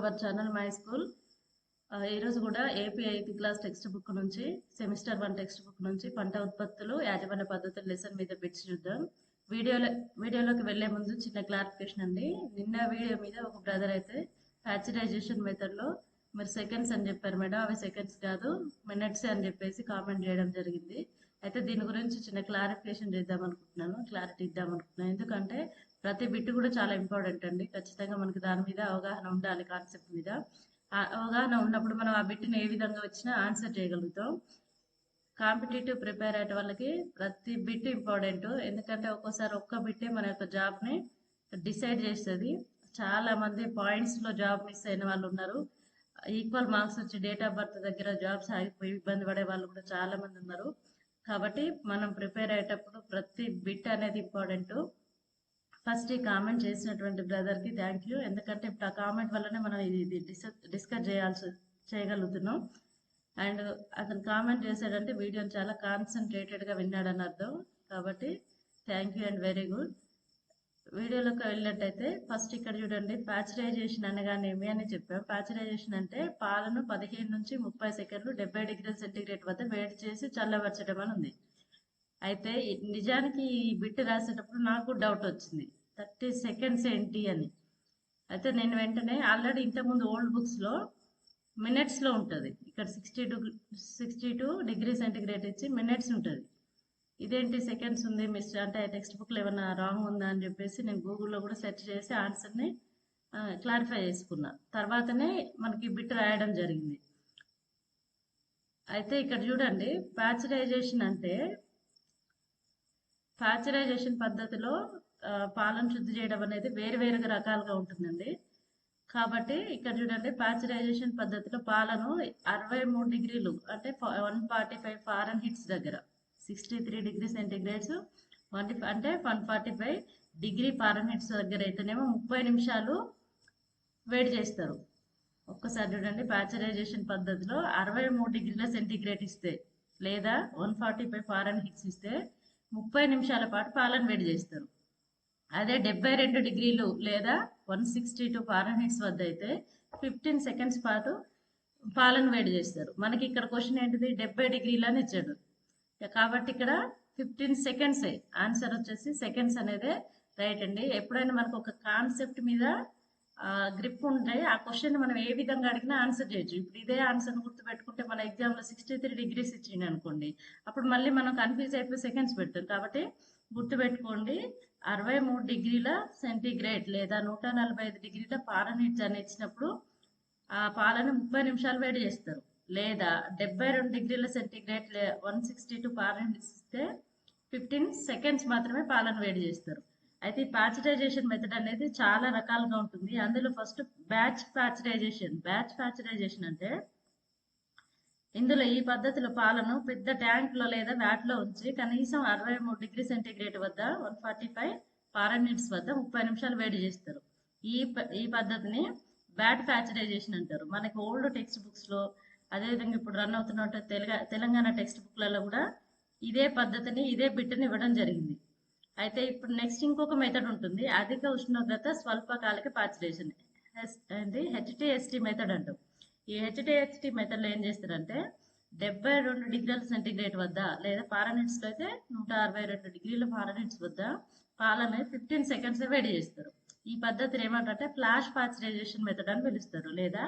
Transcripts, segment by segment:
Our channel my school. ఈరోజు కూడా AP 8th class text book నుంచి సెమిస్టర్ 1 టెక్స్ట్ బుక్ నుంచి పంట ఉత్పత్తులు యాజమాన్య పద్ధతుల లెసన్ మీద బిట్స్ చూద్దాం. వీడియోలోకి వెళ్లే ముందు చిన్న క్లారిఫికేషన్ అండి. నిన్న వీడియో మీద ఒక బ్రదర్ అయితే ప్యాచరైజేషన్ మెథడ్లో మీరు సెకండ్స్ అని చెప్పారు మేడం, అవి సెకండ్స్ కాదు మినిట్స్ అని చెప్పేసి కామెంట్ చేయడం జరిగింది. అయితే దీని గురించి చిన్న క్లారిఫికేషన్ క్లారిటీ ఇద్దాం అనుకుంటున్నాను. ఎందుకంటే ప్రతి బిట్ కూడా చాలా ఇంపార్టెంట్ అండి. ఖచ్చితంగా మనకి దాని మీద అవగాహన ఉండాలి. కాన్సెప్ట్ మీద అవగాహన ఉన్నప్పుడు మనం ఆ బిట్ని ఏ విధంగా వచ్చినా ఆన్సర్ చేయగలుగుతాం. కాంపిటేటివ్ ప్రిపేర్ అయ్యే వాళ్ళకి ప్రతి బిట్ ఇంపార్టెంట్. ఎందుకంటే ఒక్కోసారి ఒక్క బిట్టే మన యొక్క జాబ్ని డిసైడ్ చేస్తుంది. చాలా మంది పాయింట్స్లో జాబ్ మిస్ అయిన వాళ్ళు ఉన్నారు. ఈక్వల్ మార్క్స్ వచ్చి డేట్ ఆఫ్ బర్త్ దగ్గర జాబ్స్ ఆగిపోయి ఇబ్బంది పడే వాళ్ళు కూడా చాలా మంది ఉన్నారు. కాబట్టి మనం ప్రిపేర్ అయ్యేటప్పుడు ప్రతి బిట్ అనేది ఇంపార్టెంట్. ఫస్ట్ ఈ కామెంట్ చేసినటువంటి బ్రదర్కి థ్యాంక్ యూ. ఎందుకంటే ఇప్పుడు ఆ కామెంట్ వల్లనే మనం ఇది డిస్కస్ చేయగలుగుతున్నాం. అండ్ అతను కామెంట్ చేశాడంటే వీడియోని చాలా కాన్సన్ట్రేటెడ్గా విన్నాడని అర్థం. కాబట్టి thank you and very good. వీడియోలోకి వెళ్ళినట్టయితే ఫస్ట్ ఇక్కడ చూడండి, ప్యాచరైజేషన్ అనగానేమి అని చెప్పాం. ప్యాచరైజేషన్ అంటే పాలను 15 నుంచి 30 సెకండ్లు 70 డిగ్రీల సెంటీగ్రేడ్ వద్ద వేడి చేసి చల్లబరచడం అని ఉంది. అయితే నిజానికి ఈ బిట్ రాసేటప్పుడు నాకు డౌట్ వచ్చింది, 30 సెకండ్స్ ఏంటి అని. అయితే నేను వెంటనే ఆల్రెడీ ఇంతకుముందు ఓల్డ్ బుక్స్లో మినిట్స్లో ఉంటుంది. ఇక్కడ 62 డిగ్రీ సెంటీగ్రేడ్ ఇచ్చి మినిట్స్ ఉంటుంది. ఇదేంటి సెకండ్స్ ఉంది మిస్ అంటే టెక్స్ట్ బుక్లో ఏమైనా రాంగ్ ఉందా అని చెప్పేసి నేను గూగుల్లో కూడా సెర్చ్ చేసి ఆన్సర్ని క్లారిఫై చేసుకున్నా. తర్వాతనే మనకి బిట్ రాయడం జరిగింది. అయితే ఇక్కడ చూడండి, ప్యాచరైజేషన్ అంటే ప్యాచరైజేషన్ పద్ధతిలో పాలను శుద్ధి చేయడం అనేది వేరువేరుగా రకాలుగా ఉంటుందండి. కాబట్టి ఇక్కడ చూడండి, ప్యాచరైజేషన్ పద్ధతిలో పాలను 63 డిగ్రీలు అంటే 145 ఫారెన్హీట్స్ దగ్గర 63 డిగ్రీ సెంటీగ్రేడ్స్ అంటే 145 డిగ్రీ ఫారెన్హీట్స్ దగ్గర అయితేనేమో 30 నిమిషాలు వేడి చేస్తారు. ఒక్కసారి చూడండి, ప్యాచరైజేషన్ పద్ధతిలో 63 డిగ్రీల సెంటీగ్రేడ్ ఇస్తే లేదా 145 ఫారెన్హీట్స్ ఇస్తే 30 నిమిషాల పాటు పాలను వేడి చేస్తారు. అదే 72 డిగ్రీలు లేదా 162 ఫారెన్హీట్స్ వద్ద అయితే 15 సెకండ్స్ పాటు పాలను వేడి చేస్తారు. మనకి ఇక్కడ క్వశ్చన్ ఏంటిది, 70 డిగ్రీలని ఇచ్చాడు. కాబట్టి ఇక్కడ 15 సెకండ్సే ఆన్సర్ వచ్చేసి సెకండ్స్ అనేదే రైట్ అండి. ఎప్పుడైనా మనకు ఒక కాన్సెప్ట్ మీద గ్రిప్ ఉంటే ఆ క్వశ్చన్ మనం ఏ విధంగా అడిగినా ఆన్సర్ చేయొచ్చు. ఇప్పుడు ఇదే ఆన్సర్ని గుర్తుపెట్టుకుంటే మన ఎగ్జామ్లో 63 డిగ్రీస్ ఇచ్చింది అనుకోండి, అప్పుడు మళ్ళీ మనం కన్ఫ్యూజ్ అయిపోయి సెకండ్స్ పెడతాం. కాబట్టి గుర్తుపెట్టుకోండి, 63 డిగ్రీల సెంటీగ్రేడ్ లేదా 145 డిగ్రీల ఫారెన్హీట్స్ అని ఇచ్చినప్పుడు ఆ పాలను 30 నిమిషాలు వేడి చేస్తారు. లేదా 72 డిగ్రీల సెంటీగ్రేడ్ 162 ఫారెన్హీట్స్ ఇస్తే 15 సెకండ్స్ మాత్రమే పాలను వేడి చేస్తారు. అయితే ఈ ప్యాచరైజేషన్ మెథడ్ అనేది చాలా రకాలుగా ఉంటుంది. అందులో ఫస్ట్ బ్యాచ్ ప్యాచరైజేషన్ అంటే ఇందులో ఈ పద్ధతిలో పాలను పెద్ద ట్యాంక్లో లేదా వ్యాట్లో ఉంచి కనీసం 63 డిగ్రీ సెంటీగ్రేడ్ వద్ద 145 ఫారెన్హీట్స్ వద్ద 30 నిమిషాలు వేడి చేస్తారు. ఈ పద్ధతిని బ్యాచ్ ప్యాచరైజేషన్ అంటారు. మనకి ఓల్డ్ టెక్స్ట్ బుక్స్లో, అదేవిధంగా ఇప్పుడు రన్ అవుతున్న తెలంగాణ టెక్స్ట్ బుక్లలో కూడా ఇదే పద్ధతిని ఇదే బిట్ని ఇవ్వడం జరిగింది. అయితే ఇప్పుడు నెక్స్ట్ ఇంకొక మెథడ్ ఉంటుంది, అధిక ఉష్ణోగ్రత స్వల్పకాలిక ప్యాచరైజేషన్, HTST మెథడ్ అంటాం. ఈ HTST మెథడ్లో ఏం చేస్తారంటే 72 డిగ్రీల సెంటీగ్రేడ్ వద్ద లేదా ఫారెన్హీట్స్లో అయితే 162 డిగ్రీల ఫారెన్హీట్స్ వద్ద పాలను 15 సెకండ్స్ వేడి చేస్తారు. ఈ పద్ధతిని ఏమంటారంటే ఫ్లాష్ ప్యాచరైజేషన్ మెథడ్ అని పిలుస్తారు లేదా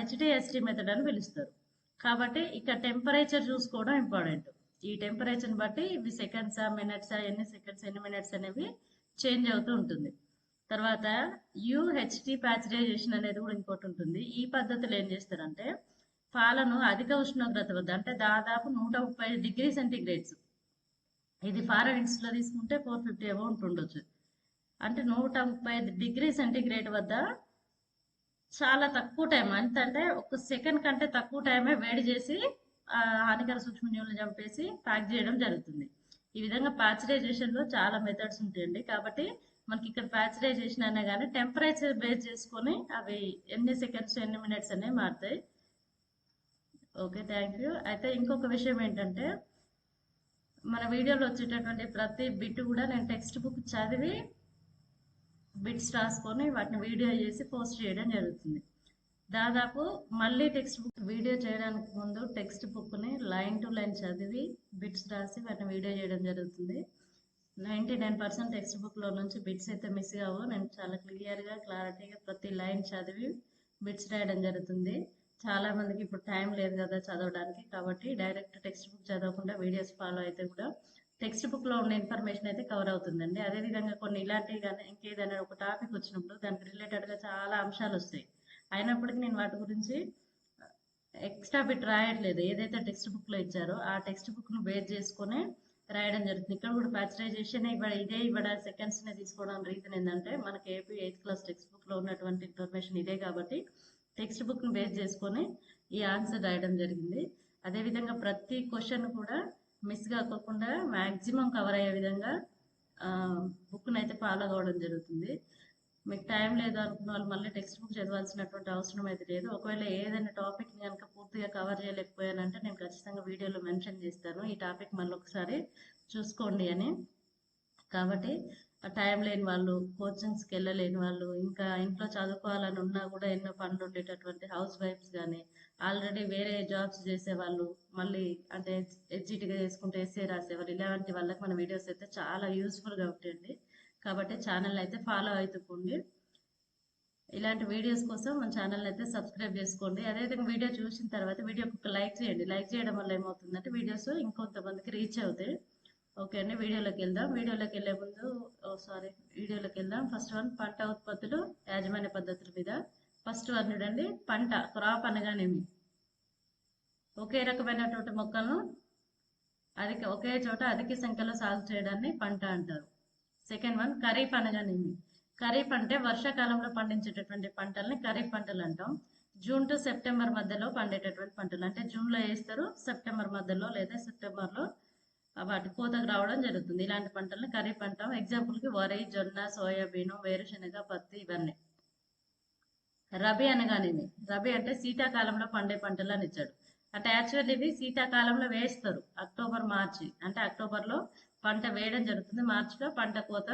HTST మెథడ్ అని పిలుస్తారు. కాబట్టి ఇక్కడ టెంపరేచర్ చూసుకోవడం ఇంపార్టెంట్. ఈ టెంపరేచర్ని బట్టి ఇవి సెకండ్సా మినిట్సా, ఎన్ని సెకండ్స్ ఎన్ని మినిట్స్ అనేవి చేంజ్ అవుతూ ఉంటుంది. తర్వాత UHT ప్యాచరైజేషన్ అనేది కూడా ఇంకోటి ఉంటుంది. ఈ పద్ధతిలో ఏం చేస్తారంటే పాలను అధిక ఉష్ణోగ్రత వద్ద అంటే దాదాపు 130 డిగ్రీ సెంటీగ్రేడ్స్, ఇది ఫారెన్హీట్స్లో తీసుకుంటే 450 అబౌవ్ ఉండొచ్చు, అంటే 135 డిగ్రీ సెంటీగ్రేడ్ వద్ద చాలా తక్కువ టైం, అంటే ఒక సెకండ్ కంటే తక్కువ టైమే వేడి చేసి హానికర సూక్ష్మజీవులను చంపేసి ప్యాక్ చేయడం జరుగుతుంది. ఈ విధంగా ప్యాచరైజేషన్లో చాలా మెథడ్స్ ఉంటాయండి. కాబట్టి మనకి ఇక్కడ ప్యాచరైజేషన్ అనే కానీ టెంపరేచర్ బేస్ చేసుకొని అవి ఎన్ని సెకండ్స్ ఎన్ని మినిట్స్ అనేవి మారుతాయి. Okay, thank you. అయితే ఇంకొక విషయం ఏంటంటే మన వీడియోలో వచ్చేటటువంటి ప్రతి బిట్ కూడా నేను టెక్స్ట్ బుక్ చదివి బిట్స్ రాసుకొని వాటిని వీడియో చేసి పోస్ట్ చేయడం జరుగుతుంది. దాదాపు మళ్ళీ టెక్స్ట్ బుక్ వీడియో చేయడానికి ముందు టెక్స్ట్ బుక్ని లైన్ టు లైన్ చదివి బిట్స్ రాసి వాటిని వీడియో చేయడం జరుగుతుంది. 99% టెక్స్ట్ బుక్లో నుంచి బిట్స్ అయితే మిస్ కావు. నేను చాలా క్లియర్గా క్లారిటీగా ప్రతి లైన్ చదివి బిట్స్ రాయడం జరుగుతుంది. చాలా మందికి ఇప్పుడు టైం లేదు కదా చదవడానికి, కాబట్టి డైరెక్ట్ టెక్స్ట్ బుక్ చదవకుండా వీడియోస్ ఫాలో అయితే కూడా టెక్స్ట్ బుక్లో ఉన్న ఇన్ఫర్మేషన్ అయితే కవర్ అవుతుందండి. అదేవిధంగా కొన్ని ఇలాంటివి కానీ ఇంకేదైనా ఒక టాపిక్ వచ్చినప్పుడు దానికి రిలేటెడ్గా చాలా అంశాలు వస్తాయి. అయినప్పటికీ నేను వాటి గురించి ఎక్స్ట్రా బిట్ రాయట్లేదు. ఏదైతే టెక్స్ట్ బుక్లో ఇచ్చారో ఆ టెక్స్ట్ బుక్ను బేస్ చేసుకొని రాయడం జరుగుతుంది. ఇక్కడ కూడా ప్యాచరైజేషన్ ఇదే సెకండ్స్నే తీసుకోవడం రీజన్ ఏంటంటే మనకి ఏపీ 8th క్లాస్ టెక్స్ట్ బుక్లో ఉన్నటువంటి ఇన్ఫర్మేషన్ ఇదే కాబట్టి టెక్స్ట్ బుక్ను బేస్ చేసుకొని ఈ ఆన్సర్ రాయడం జరిగింది. అదేవిధంగా ప్రతి క్వశ్చన్ కూడా మిస్ కాకుండా మ్యాక్సిమం కవర్ అయ్యే విధంగా బుక్ను అయితే ఫాలో కావడం జరుగుతుంది. మీకు టైం లేదు అనుకున్న వాళ్ళు మళ్ళీ టెక్స్ట్ బుక్ చదవాల్సినటువంటి అవసరం అయితే లేదు. ఒకవేళ ఏదైనా టాపిక్ని కనుక పూర్తిగా కవర్ చేయలేకపోయానంటే నేను ఖచ్చితంగా వీడియోలో మెన్షన్ చేస్తాను, ఈ టాపిక్ మళ్ళీ ఒకసారి చూసుకోండి అని. కాబట్టి టైం లేని వాళ్ళు, కోచింగ్స్కి వెళ్ళలేని వాళ్ళు, ఇంకా ఇంట్లో చదువుకోవాలని ఉన్నా కూడా ఎన్నో పనులు ఉండేటటువంటి హౌస్ వైఫ్స్ కానీ, ఆల్రెడీ వేరే జాబ్స్ చేసేవాళ్ళు, మళ్ళీ అంటే ఎడ్జిటీగా చేసుకుంటే ఎస్ఏ రాసేవాళ్ళు, ఇలాంటి వాళ్ళకి మన వీడియోస్ అయితే చాలా యూస్ఫుల్గా ఉంటాయండి. కాబట్టి ఛానల్ అయితే ఫాలో అవుతుంది. ఇలాంటి వీడియోస్ కోసం మన ఛానల్ అయితే సబ్స్క్రైబ్ చేసుకోండి. అదేవిధంగా వీడియో చూసిన తర్వాత వీడియోకి ఒక లైక్ చేయండి. లైక్ చేయడం వల్ల ఏమవుతుందంటే వీడియోస్ ఇంకొంతమందికి రీచ్ అవుతాయి. ఓకే అండి, వీడియోలోకి వెళ్దాం. వీడియోలోకి వెళ్ళే ముందు వీడియోలోకి వెళ్దాం. ఫస్ట్ వన్ పంట ఉత్పత్తులు యాజమాన్య పద్ధతుల మీద. ఫస్ట్ వన్ చూడండి, పంట క్రాప్ అనగానేమి ఒకే రకమైనటువంటి మొక్కలను ఒకే చోట అధిక సంఖ్యలో సాగు చేయడాన్ని పంట అంటారు. సెకండ్ వన్ ఖరీఫ్ అనగానేమి. ఖరీఫ్ అంటే వర్షాకాలంలో పండించేటటువంటి పంటల్ని ఖరీఫ్ పంటలు అంటాం. జూన్ టు సెప్టెంబర్ మధ్యలో పండేటటువంటి పంటలు, అంటే జూన్లో వేస్తారు, సెప్టెంబర్ మధ్యలో లేదా సెప్టెంబర్లో వాటి కోతకు రావడం జరుగుతుంది. ఇలాంటి పంటల్ని ఖరీఫ్ అంటాం. ఎగ్జాంపుల్కి వరి, జొన్న, సోయాబీన్, వేరుశనగ, పత్తి ఇవన్నీ. రబీ అనగానేమి. రబీ అంటే శీతాకాలంలో పండే పంటలు అని ఇచ్చాడు. అంటే యాక్చువల్లీ ఇవి శీతాకాలంలో వేస్తారు, అక్టోబర్ మార్చి, అంటే అక్టోబర్లో పంట వేయడం జరుగుతుంది, మార్చిలో పంట కోత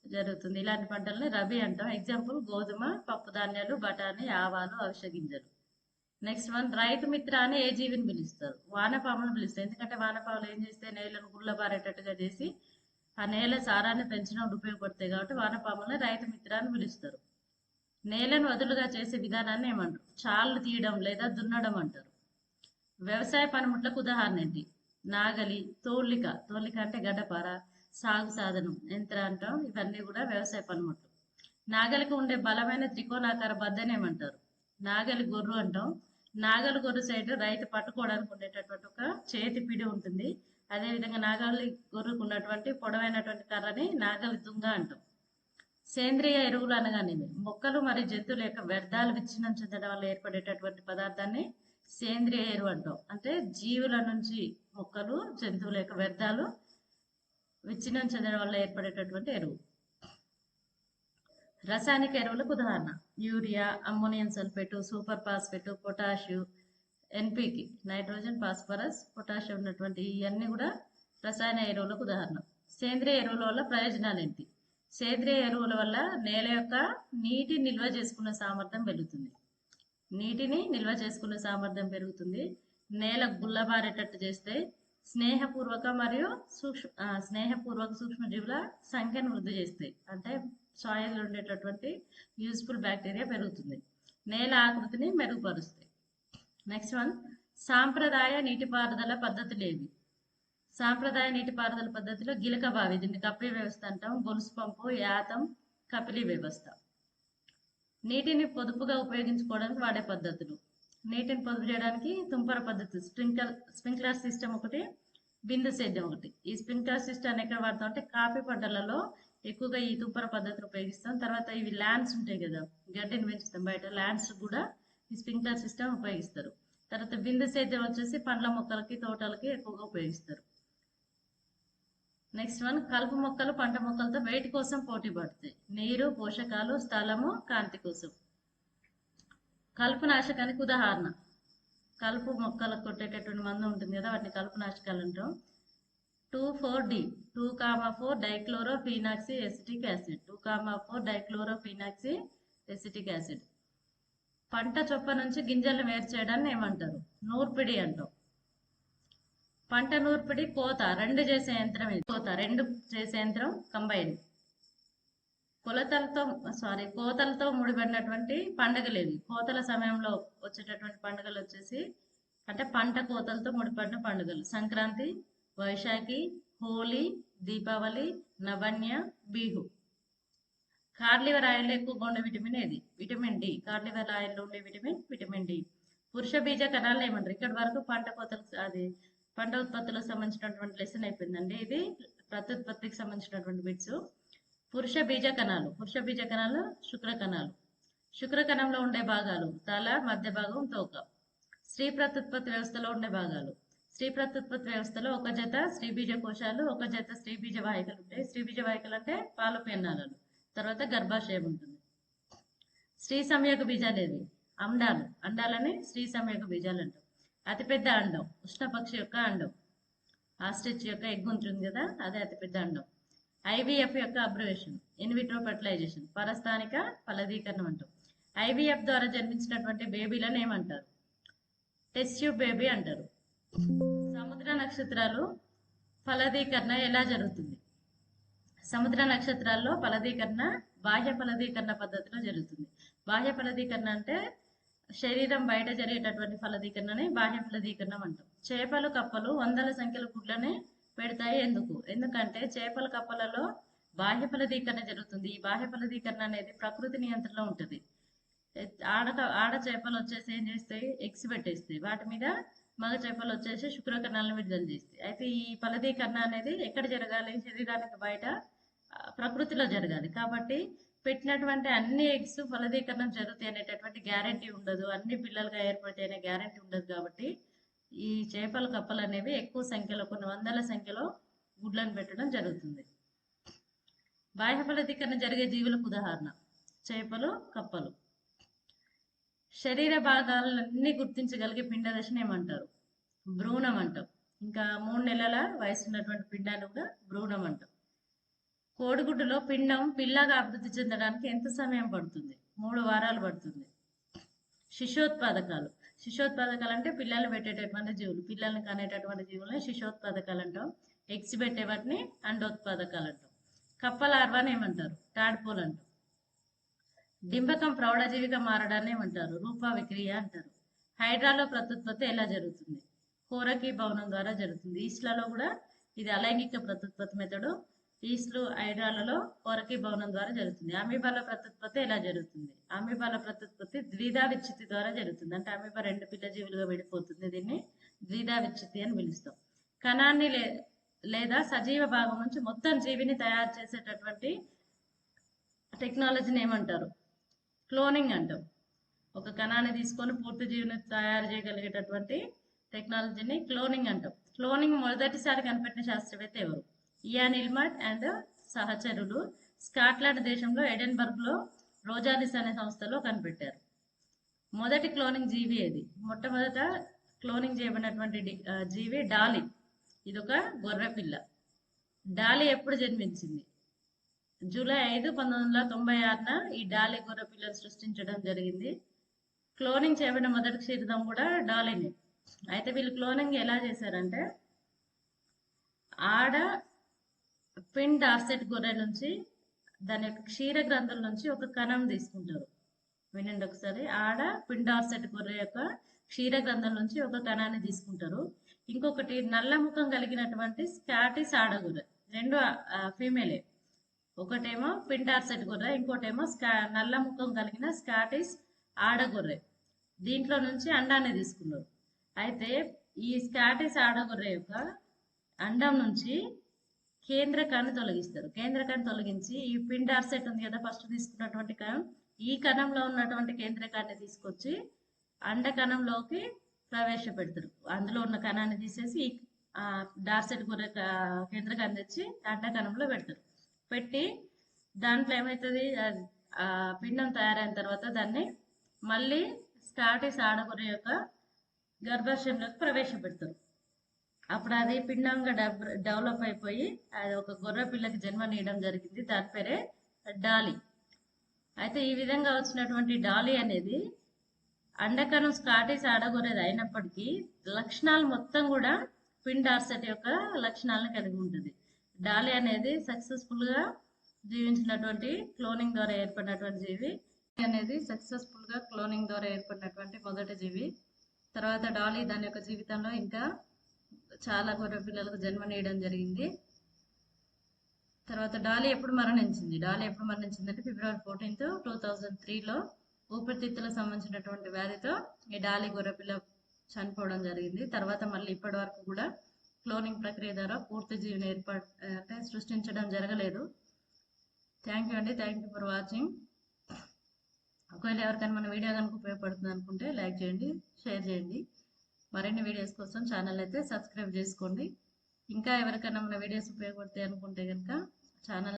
జరుగుతుంది. ఇలాంటి పంటల్ని రబీ అంటాం. ఎగ్జాంపుల్ గోధుమ, పప్పు ధాన్యాలు, బఠానీ, ఆవాలు, అవిసె గింజలు. నెక్స్ట్ వన్ రైతు మిత్ర అని ఏ జీవిని పిలుస్తారు? వానపామును పిలుస్తారు. ఎందుకంటే వానపాములు ఏం చేస్తే నేలను గుల్లబారేటట్టుగా చేసి ఆ నేల సారాన్ని పెంచడానికి ఉపయోగపడతాయి కాబట్టి వానపాములను రైతు మిత్ర అని పిలుస్తారు. నేలను వదులుగా చేసే విధానాన్ని ఏమంటారు? చాళ్ళు తీయడం లేదా దున్నడం అంటారు. వ్యవసాయ పనిముట్లకు ఉదాహరణ ఏంటి? నాగలి, తోలిక, తోలిక అంటే గడ్డపార, సాగు సాధనం, యంత్ర అంటాం. ఇవన్నీ కూడా వ్యవసాయ పనిముట్లు. నాగలికి ఉండే బలమైన త్రికోణాకార బద్దెని ఏమంటారు? నాగలి గొర్రు అంటాం. నాగలి గొర్రు సైడ్ రైతు పట్టుకోవడానికి ఉండేటటువంటి ఒక చేతి పిడి ఉంటుంది. అదేవిధంగా నాగలి గొర్రుకు ఉన్నటువంటి పొడవైనటువంటి కర్రని నాగలి దుంగ అంటాం. సేంద్రియ ఎరువులు అనగానేమి. మొక్కలు మరియు జంతువుల యొక్క వ్యర్థాలు విచ్ఛిన్నం చెందడం వల్ల ఏర్పడేటటువంటి పదార్థాన్ని సేంద్రియ ఎరువు అంటాం. అంటే జీవుల నుంచి మొక్కలు, జంతువుల యొక్క వ్యర్థాలు విచ్ఛిన్నం చెందడం వల్ల ఏర్పడేటటువంటి ఎరువు. రసాయనిక ఎరువులకు ఉదాహరణ urea, ammonium sulphate, super phosphate, potassium, ఎన్పికి, నైట్రోజన్, ఫాస్ఫరస్, పొటాషియం ఉన్నటువంటి ఇవన్నీ కూడా రసాయన ఎరువులకు ఉదాహరణ. సేంద్రియ ఎరువుల వల్ల ప్రయోజనాలు ఏంటి? సేంద్రియ ఎరువుల వల్ల నేల యొక్క నీటి నిల్వ చేసుకునే సామర్థ్యం పెరుగుతుంది. నీటిని నిల్వ చేసుకునే సామర్థ్యం పెరుగుతుంది. నేల గుల్లబారేటట్టు చేస్తే స్నేహపూర్వక సూక్ష్మజీవుల సంఖ్యను వృద్ధి చేస్తాయి. అంటే సాయిల్ ఉండేటటువంటి యూజ్ఫుల్ బ్యాక్టీరియా పెరుగుతుంది. నేల ఆకృతిని మెరుగుపరుస్తాయి. నెక్స్ట్ వన్, సాంప్రదాయ నీటిపారుదల పద్ధతులు ఏవి? సాంప్రదాయ నీటిపారుదల పద్ధతిలో గిలక బావి, దీన్ని కప్పి వ్యవస్థ అంటాం. గొలుసు పంపు, యాతం, కపిలి వ్యవస్థ. నీటిని పొదుపుగా ఉపయోగించుకోవడానికి వాడే పద్ధతులు. నీటిని పొదుపు చేయడానికి తుంపర పద్ధతి, స్ప్రింక్లర్ సిస్టమ్ ఒకటి, బిందు సేద్యం ఒకటి. ఈ స్ప్రింక్లర్ సిస్టమ్ ఎక్కడ వాడతాం అంటే కాఫీ పంటలలో ఎక్కువగా ఈ తుంపర పద్ధతిని ఉపయోగిస్తాం. తర్వాత ఇవి ల్యాండ్స్ ఉంటాయి కదా, గడ్డిని పెంచుతాం బయట, ల్యాండ్స్ కూడా ఈ స్ప్రింక్లర్ సిస్టమ్ ఉపయోగిస్తారు. తర్వాత బిందు సేద్యం వచ్చేసి పండ్ల మొక్కలకి, తోటలకి ఎక్కువగా ఉపయోగిస్తారు. నెక్స్ట్ వన్, కలుపు మొక్కలు పంట మొక్కలతో వేటి కోసం పోటీ పడతాయి? నీరు, పోషకాలు, స్థలము, కాంతి కోసం. కలుపు నాశకానికి ఉదాహరణ, కలుపు మొక్కలకు కొట్టేటటువంటి మందు ఉంటుంది కదా, వాటిని కలుపు నాశకాలు అంటాం. 2,4-D 2,4 dichlorophenoxy acetic acid 2,4 dichlorophenoxy acetic acid. పంట చొప్ప నుంచి గింజలను వేరు చేయడాన్ని ఏమంటారు? నూర్పిడి అంటాం. పంట నూర్పిడి కోత రెండు చేసే యంత్రం ఇది. కోత రెండు చేసే యంత్రం కంబైన్. కోతలతో ముడిపడినటువంటి పండుగలు ఇవి. కోతల సమయంలో వచ్చేటటువంటి పండుగలు వచ్చేసి అంటే పంట కోతలతో ముడిపడిన పండుగలు: సంక్రాంతి, వైశాఖి, హోలీ, దీపావళి, నవన్య, బిహు. కార్లివర్ ఆయిల్ ఎక్కువగా ఉండే విటమిన్ ఏది? Vitamin D. కార్లివర్ ఆయిల్లో ఉండే విటమిన్ డి. పురుష బీజ కణాలు ఏమంటారు? ఇక్కడ వరకు పంట ఉత్పత్తులకు సంబంధించినటువంటి లెసన్ అయిపోయిందండి. ఇది ప్రత్యుత్పత్తికి సంబంధించినటువంటి బిట్స్. పురుష బీజ కణాలు శుక్ర కణంలో ఉండే భాగాలు: తల, మధ్య భాగం, తోక. స్త్రీ ప్రత్యుత్పత్తి వ్యవస్థలో ఉండే భాగాలు: స్త్రీ ప్రత్యుత్పత్తి వ్యవస్థలో ఒక జత స్త్రీ బీజ కోశాలు, ఒక జత స్త్రీ బీజ వాహికలు ఉంటాయి. స్త్రీ బీజ వాహికలు అంటే పాలు పెన్నాలు, తర్వాత గర్భాశయం ఉంటుంది. స్త్రీ సంయోగ బీజాలు ఏవి? అండాలని స్త్రీ సంయోగ బీజాలు అంటాం. అతిపెద్ద అండం ఉష్ణపక్షి యొక్క అండం. ఆస్ట్రిచ్ యొక్క ఎగ్ ఉంటుంది కదా, అదే అతిపెద్ద అండం. ఐవీఎఫ్ యొక్క అబ్రివేషన్ ఇన్విట్రో ఫెర్టిలైజేషన్, పరస్థానిక ఫలదీకరణం అంటాం. ఐవీఎఫ్ ద్వారా జన్మించినటువంటి బేబీలను ఏమంటారు? టెస్ట్ ట్యూబ్ బేబీ అంటారు. సముద్ర నక్షత్రాలు ఫలదీకరణ ఎలా జరుగుతుంది? సముద్ర నక్షత్రాల్లో ఫలదీకరణ బాహ్య ఫలదీకరణ పద్ధతిలో జరుగుతుంది. బాహ్య ఫలదీకరణ అంటే శరీరం బయట జరిగేటటువంటి ఫలదీకరణని బాహ్య ఫలదీకరణం అంటాం. చేపలు, కప్పలు వందల సంఖ్యలో గుడ్లని పెడతాయి. ఎందుకంటే చేపల, కప్పలలో బాహ్య ఫలదీకరణ జరుగుతుంది. ఈ బాహ్య ఫలదీకరణ అనేది ప్రకృతి నియంత్రణలో ఉంటుంది. ఆడ చేపలు వచ్చేసి ఏం చేస్తాయి? ఎగ్స్ పెట్టేస్తాయి. వాటి మీద మగ చేపలు వచ్చేసి శుక్రకణాలను విడుదల చేస్తాయి. అయితే ఈ ఫలదీకరణ అనేది ఎక్కడ జరగాలి? శరీరానికి బయట ప్రకృతిలో జరగాలి. కాబట్టి పెట్టినటువంటి అన్ని ఎగ్స్ ఫలదీకరణం జరుగుతాయి అనేటటువంటి గ్యారంటీ ఉండదు. అన్ని పిల్లలుగా ఏర్పడితే అనే గ్యారంటీ ఉండదు. కాబట్టి ఈ చేపలు, కప్పలు అనేవి ఎక్కువ సంఖ్యలో, కొన్ని వందల సంఖ్యలో గుడ్లను పెట్టడం జరుగుతుంది. బాహ్య ఫలదీకరణ జరిగే జీవులకు ఉదాహరణ చేపలు, కప్పలు. శరీర భాగాలన్నీ గుర్తించగలిగే పిండ దశను ఏమంటారు? భ్రూణం అంటాం. ఇంకా 3 నెలల వయసు ఉన్నటువంటి పిండాన్ని కూడా భ్రూణం అంటాం. కోడిగుడ్డులో పిండం పిల్లగా అభివృద్ధి చెందడానికి ఎంత సమయం పడుతుంది? 3 వారాలు పడుతుంది. శిశోత్పాదకాలు అంటే పిల్లలు పెట్టేటటువంటి జీవులు, పిల్లల్ని కనేటటువంటి జీవులని శిశోత్పాదకాలు అంటాం. ఎగ్స్ పెట్టే వాటిని అండోత్పాదకాలు అంటాం. కప్ప లార్వాని ఏమంటారు? టాడ్పోల్ అంటాం. డింబకం ప్రౌఢజీవిగా మారడాన్ని ఏమంటారు? రూప విక్రియ అంటారు. హైడ్రాలో ప్రత్యుత్పత్తి ఎలా జరుగుతుంది? కోరకి భవనం ద్వారా జరుగుతుంది. ఈస్ట్లలో కూడా ఇది అలైంగిక ప్రత్యుత్పత్తి మెథడు. ఈస్ట్లు, హైడ్రాలలో కోరకి భవనం ద్వారా జరుగుతుంది. అమీబాల ప్రత్యుత్పత్తి ఎలా జరుగుతుంది? అమీబాల ప్రత్యుత్పత్తి ద్విధా విచ్ఛిత్తి ద్వారా జరుగుతుంది. అంటే అమీబా 2 పిల్ల జీవులుగా విడిపోతుంది. దీన్ని ద్విధా విచ్ఛిత్తి అని పిలుస్తాం. కణాన్ని లేదా సజీవ భాగం నుంచి మొత్తం జీవిని తయారు చేసేటటువంటి టెక్నాలజీని ఏమంటారు? క్లోనింగ్ అంటాం. ఒక కణాన్ని తీసుకొని పూర్తి జీవిని తయారు చేయగలిగేటటువంటి టెక్నాలజీని క్లోనింగ్ అంటాం. క్లోనింగ్ మొదటిసారి కనిపెట్టిన శాస్త్రవేత్త ఎవరు? ఇయాన్ ఇల్మట్ అండ్ సహచరులు స్కాట్లాండ్ దేశంలో ఎడెన్బర్గ్లో రోజాలిస్ అనే సంస్థలో కనిపెట్టారు. మొదటి క్లోనింగ్ జీవి ఏది? మొట్టమొదట క్లోనింగ్ చేయబడినటువంటి జీవి డాలీ. ఇదొక గొర్రె పిల్ల. డాలీ ఎప్పుడు జన్మించింది? జూలై 5, 1996న ఈ డాలీ గొర్రె పిల్లను సృష్టించడం జరిగింది. క్లోనింగ్ చేయబడిన మొదటి క్షీరదం కూడా డాలీని. అయితే వీళ్ళు క్లోనింగ్ ఎలా చేశారంటే ఆడ పిన్ డార్సెట్ గొర్రె నుంచి దాని యొక్క క్షీర గ్రంథుల నుంచి ఒక కణం తీసుకుంటారు. వినండి ఒకసారి. ఆడ పిన్ డార్సెట్ గొర్రె యొక్క క్షీర గ్రంథుల నుంచి ఒక కణాన్ని తీసుకుంటారు. ఇంకొకటి నల్ల ముఖం కలిగినటువంటి స్కాటిస్ ఆడగొర్రె. 2 ఫీమేలే. ఒకటేమో పిన్ డార్సెట్ గొర్రె, ఇంకోటేమో నల్ల ముఖం కలిగిన స్కాటిస్ ఆడగొర్రె. దీంట్లో నుంచి అండాన్ని తీసుకున్నారు. అయితే ఈ స్కాటిస్ ఆడగొర్రె యొక్క అండం నుంచి కేంద్రకాన్ని తొలగిస్తారు. కేంద్రకాన్ని తొలగించి ఈ పిన్ డార్సెట్ ఉంది కదా ఫస్ట్ తీసుకున్నటువంటి కణం, ఈ కణంలో ఉన్నటువంటి కేంద్రకాన్ని తీసుకొచ్చి అండ కణంలోకి ప్రవేశపెడతారు. అందులో ఉన్న కణాన్ని తీసేసి డార్సెట్ గొర్రె కేంద్రకాన్ని తెచ్చి అండ కణంలో పెడతారు. పెట్టి దాంట్లో ఏమవుతుంది? పిండం తయారైన తర్వాత దాన్ని మళ్ళీ స్కాటిస్ ఆడగొర్రె యొక్క గర్భాశయంలోకి ప్రవేశపెడతారు. అప్పుడు అది పిండంగా డెవలప్ అయిపోయి అది ఒక గొర్రె పిల్లకి జన్మనీయడం జరిగింది. దాని పేరే డాలి. అయితే ఈ విధంగా వచ్చినటువంటి డాలి అనేది అండకణం స్కాటిస్ ఆడగొరేది అయినప్పటికీ లక్షణాలు మొత్తం కూడా పిన్ డార్సెట్ యొక్క లక్షణాలను కలిగి ఉంటుంది. డాలి అనేది సక్సెస్ఫుల్ గా జీవించినటువంటి క్లోనింగ్ ద్వారా ఏర్పడినటువంటి జీవి అనేది సక్సెస్ఫుల్ గా క్లోనింగ్ ద్వారా ఏర్పడినటువంటి మొదటి జీవి. తర్వాత డాలి దాని యొక్క జీవితంలో ఇంకా చాలా గొర్రె పిల్లలకు జన్మనీయడం జరిగింది. తర్వాత డాలి ఎప్పుడు మరణించిందంటే ఫిబ్రవరి 14, 2003లో ఊపిరితిత్తులకు సంబంధించినటువంటి వ్యాధితో ఈ డాలి గొర్రెపిల్ల చనిపోవడం జరిగింది. తర్వాత మళ్ళీ ఇప్పటి వరకు కూడా క్లోనింగ్ ప్రక్రియ ద్వారా పూర్తి జీవిని అంటే సృష్టించడం జరగలేదు. థ్యాంక్ యూ అండి. Thank you for watching. ఒకవేళ ఎవరికైనా మన వీడియో కనుక ఉపయోగపడుతుంది అనుకుంటే లైక్ చేయండి, షేర్ చేయండి. మరిన్ని వీడియోస్ కోసం ఛానల్ అయితే సబ్స్క్రైబ్ చేసుకోండి. ఇంకా ఎవరికైనా మన వీడియోస్ ఉపయోగపడతాయి అనుకుంటే కనుక ఛానల్